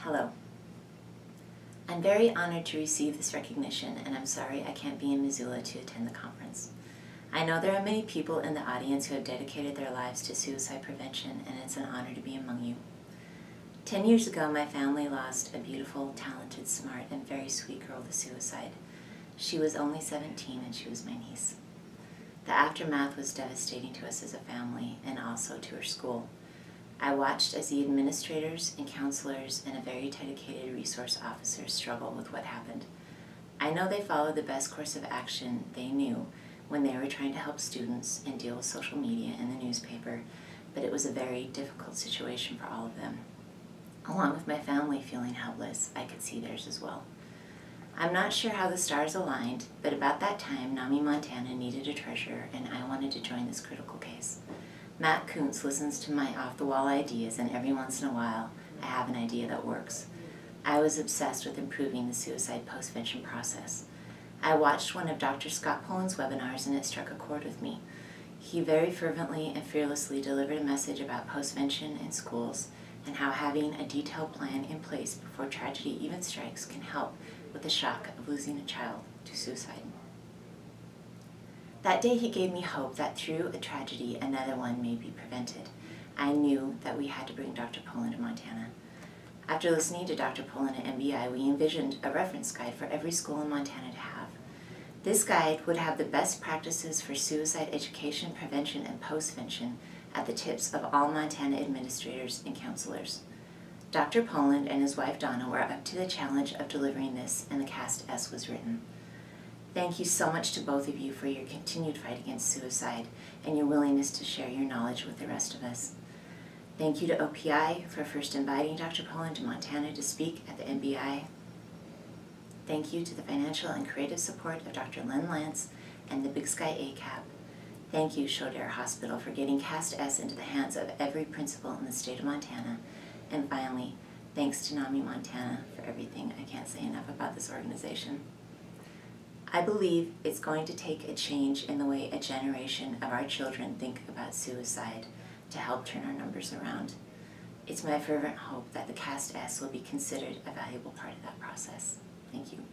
Hello. I'm very honored to receive this recognition, and I'm sorry I can't be in Missoula to attend the conference. I know there are many people in the audience who have dedicated their lives to suicide prevention, and it's an honor to be among you. 10 years ago, my family lost a beautiful, talented, smart, and very sweet girl to suicide. She was only 17, and she was my niece. The aftermath was devastating to us as a family, and also to her school. I watched as the administrators and counselors and a very dedicated resource officer struggle with what happened. I know they followed the best course of action they knew when they were trying to help students and deal with social media and the newspaper, but it was a very difficult situation for all of them. Along with my family feeling helpless, I could see theirs as well. I'm not sure how the stars aligned, but about that time, NAMI Montana needed a treasurer, and I wanted to join this critical case. Matt Kuntz listens to my off-the-wall ideas, and every once in a while, I have an idea that works. I was obsessed with improving the suicide postvention process. I watched one of Dr. Scott Poland's webinars, and it struck a chord with me. He very fervently and fearlessly delivered a message about postvention in schools and how having a detailed plan in place before tragedy even strikes can help with the shock of losing a child to suicide. That day he gave me hope that through a tragedy, another one may be prevented. I knew that we had to bring Dr. Poland to Montana. After listening to Dr. Poland at MBI, we envisioned a reference guide for every school in Montana to have. This guide would have the best practices for suicide education, prevention, and postvention at the tips of all Montana administrators and counselors. Dr. Poland and his wife Donna were up to the challenge of delivering this, and the Cast S was written. Thank you so much to both of you for your continued fight against suicide and your willingness to share your knowledge with the rest of us. Thank you to OPI for first inviting Dr. Poland to Montana to speak at the MBI. Thank you to the financial and creative support of Dr. Len Lance and the Big Sky ACAP. Thank you, Shodare Hospital, for getting Cast S into the hands of every principal in the state of Montana. And finally, thanks to NAMI Montana for everything. I can't say enough about this organization. I believe it's going to take a change in the way a generation of our children think about suicide to help turn our numbers around. It's my fervent hope that the Cast S will be considered a valuable part of that process. Thank you.